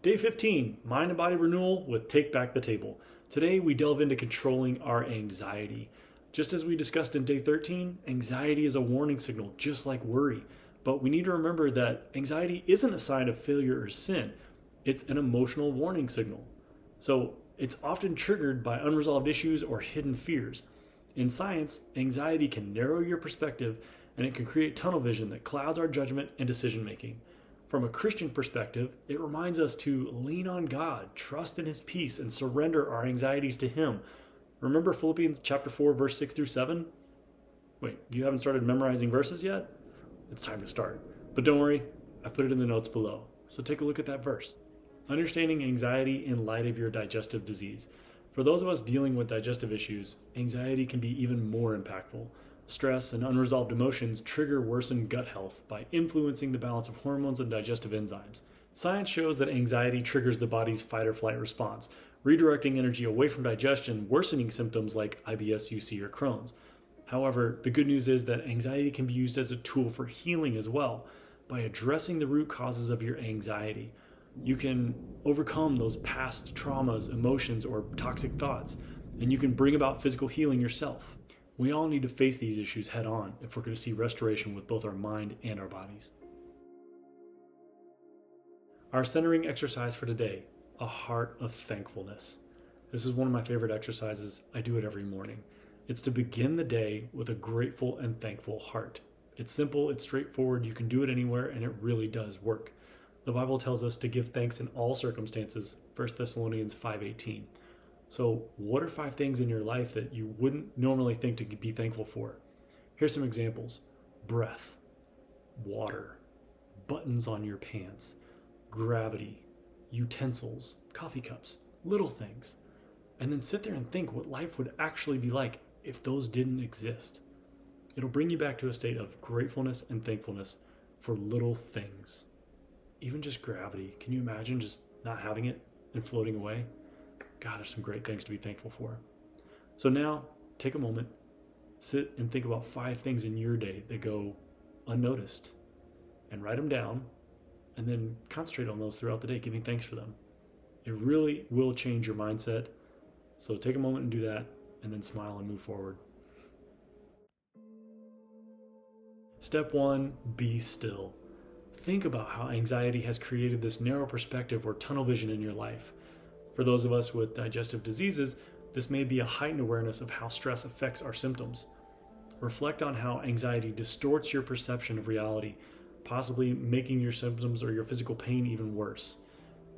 Day 15, Mind and Body Renewal with Take Back the Table. Today we delve into controlling our anxiety. Just as we discussed in Day 13, anxiety is a warning signal, just like worry. But we need to remember that anxiety isn't a sign of failure or sin. It's an emotional warning signal. So it's often triggered by unresolved issues or hidden fears. In science, anxiety can narrow your perspective and it can create tunnel vision that clouds our judgment and decision making. From a Christian perspective, it reminds us to lean on God, trust in His peace, and surrender our anxieties to Him. Remember Philippians chapter 4, verse 6 through 7? Wait, you haven't started memorizing verses yet? It's time to start. But don't worry, I put it in the notes below. So take a look at that verse. Understanding anxiety in light of your digestive disease. For those of us dealing with digestive issues, anxiety can be even more impactful. Stress and unresolved emotions trigger worsened gut health by influencing the balance of hormones and digestive enzymes. Science shows that anxiety triggers the body's fight or flight response, redirecting energy away from digestion, worsening symptoms like IBS, UC, or Crohn's. However, the good news is that anxiety can be used as a tool for healing as well. By addressing the root causes of your anxiety, you can overcome those past traumas, emotions, or toxic thoughts, and you can bring about physical healing yourself. We all need to face these issues head on if we're going to see restoration with both our mind and our bodies. Our centering exercise for today, a heart of thankfulness. This is one of my favorite exercises. I do it every morning. It's to begin the day with a grateful and thankful heart. It's simple, it's straightforward, you can do it anywhere, and it really does work. The Bible tells us to give thanks in all circumstances, 1 Thessalonians 5:18. So what are 5 things in your life that you wouldn't normally think to be thankful for? Here's some examples. Breath, water, buttons on your pants, gravity, utensils, coffee cups, little things. And then sit there and think what life would actually be like if those didn't exist. It'll bring you back to a state of gratefulness and thankfulness for little things. Even just gravity. Can you imagine just not having it and floating away? God, there's some great things to be thankful for. So now, take a moment, sit and think about 5 things in your day that go unnoticed, and write them down, and then concentrate on those throughout the day, giving thanks for them. It really will change your mindset. So take a moment and do that, and then smile and move forward. Step 1, be still. Think about how anxiety has created this narrow perspective or tunnel vision in your life. For those of us with digestive diseases, this may be a heightened awareness of how stress affects our symptoms. Reflect on how anxiety distorts your perception of reality, possibly making your symptoms or your physical pain even worse.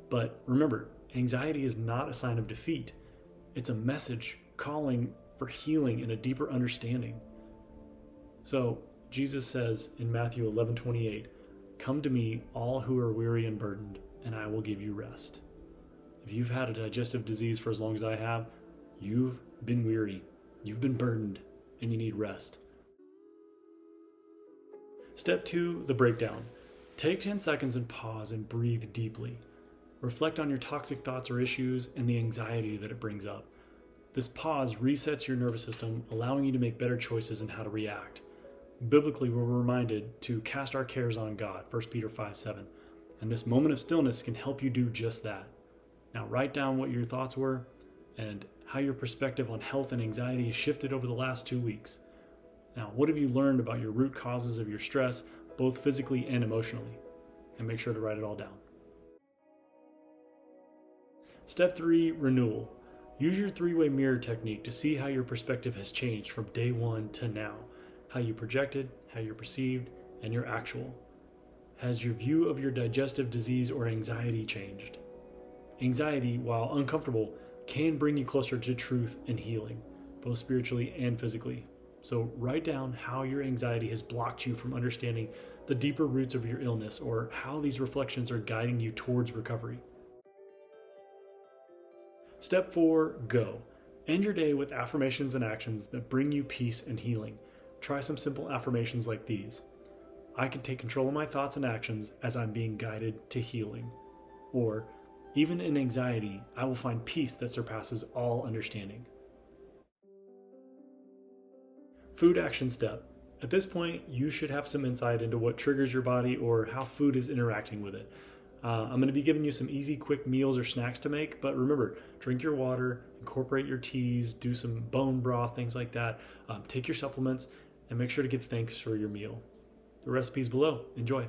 But remember, anxiety is not a sign of defeat. It's a message calling for healing and a deeper understanding. So, Jesus says in Matthew 11:28, "Come to me, all who are weary and burdened, and I will give you rest." If you've had a digestive disease for as long as I have, you've been weary, you've been burdened, and you need rest. Step 2, the breakdown. Take 10 seconds and pause and breathe deeply. Reflect on your toxic thoughts or issues and the anxiety that it brings up. This pause resets your nervous system, allowing you to make better choices in how to react. Biblically, we're reminded to cast our cares on God, 1 Peter 5:7, and this moment of stillness can help you do just that. Now write down what your thoughts were and how your perspective on health and anxiety has shifted over the last 2 weeks. Now, what have you learned about your root causes of your stress, both physically and emotionally? And make sure to write it all down. Step 3, renewal. Use your 3-way mirror technique to see how your perspective has changed from day 1 to now. How you projected, how you're perceived, and your actual. Has your view of your digestive disease or anxiety changed? Anxiety, while uncomfortable, can bring you closer to truth and healing, both spiritually and physically. So write down how your anxiety has blocked you from understanding the deeper roots of your illness or how these reflections are guiding you towards recovery. Step 4, go. End your day with affirmations and actions that bring you peace and healing. Try some simple affirmations like these. I can take control of my thoughts and actions as I'm being guided to healing. Or, even in anxiety, I will find peace that surpasses all understanding. Food action step. At this point, you should have some insight into what triggers your body or how food is interacting with it. I'm going to be giving you some easy, quick meals or snacks to make, but remember, drink your water, incorporate your teas, do some bone broth, things like that. Take your supplements, and make sure to give thanks for your meal. The recipe's below. Enjoy.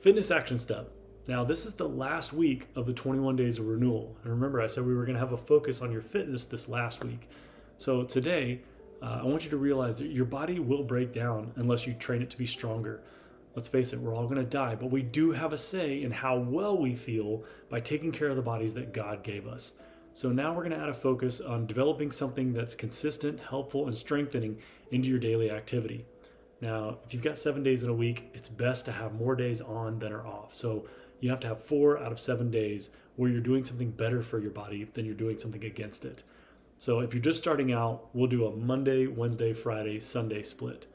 Fitness action step. Now, this is the last week of the 21 days of renewal. And remember, I said we were going to have a focus on your fitness this last week. So today, I want you to realize that your body will break down unless you train it to be stronger. Let's face it, we're all going to die, but we do have a say in how well we feel by taking care of the bodies that God gave us. So now we're going to add a focus on developing something that's consistent, helpful, and strengthening into your daily activity. Now, if you've got 7 days in a week, it's best to have more days on than are off. So you have to have 4 out of 7 days where you're doing something better for your body than you're doing something against it. So if you're just starting out, we'll do a Monday, Wednesday, Friday, Sunday split.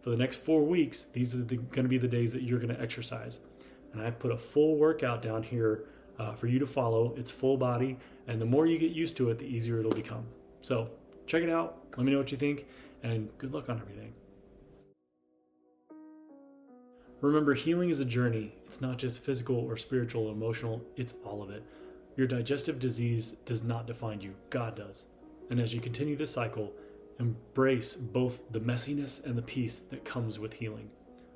For the next 4 weeks, these are going to be the days that you're going to exercise. And I've put a full workout down here for you to follow. It's full body, and the more you get used to it, the easier it'll become. So check it out. Let me know what you think, and good luck on everything. Remember, healing is a journey. It's not just physical or spiritual or emotional. It's all of it. Your digestive disease does not define you. God does. And as you continue this cycle, embrace both the messiness and the peace that comes with healing.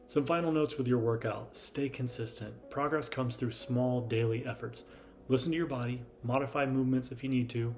Some final notes with your workout. Stay consistent. Progress comes through small daily efforts. Listen to your body. Modify movements if you need to.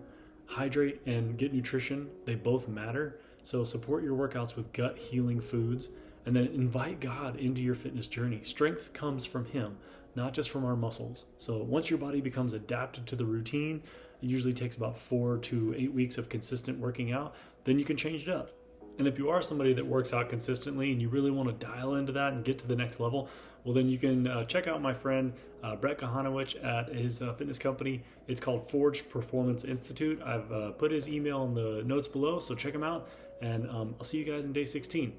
Hydrate and get nutrition. They both matter. So support your workouts with gut healing foods. And then invite God into your fitness journey. Strength comes from Him, not just from our muscles. So once your body becomes adapted to the routine, it usually takes about 4 to 8 weeks of consistent working out, then you can change it up. And if you are somebody that works out consistently and you really want to dial into that and get to the next level, well, then you can check out my friend Brett Kahanowicz at his fitness company. It's called Forged Performance Institute. I've put his email in the notes below, so check him out. And I'll see you guys in day 16.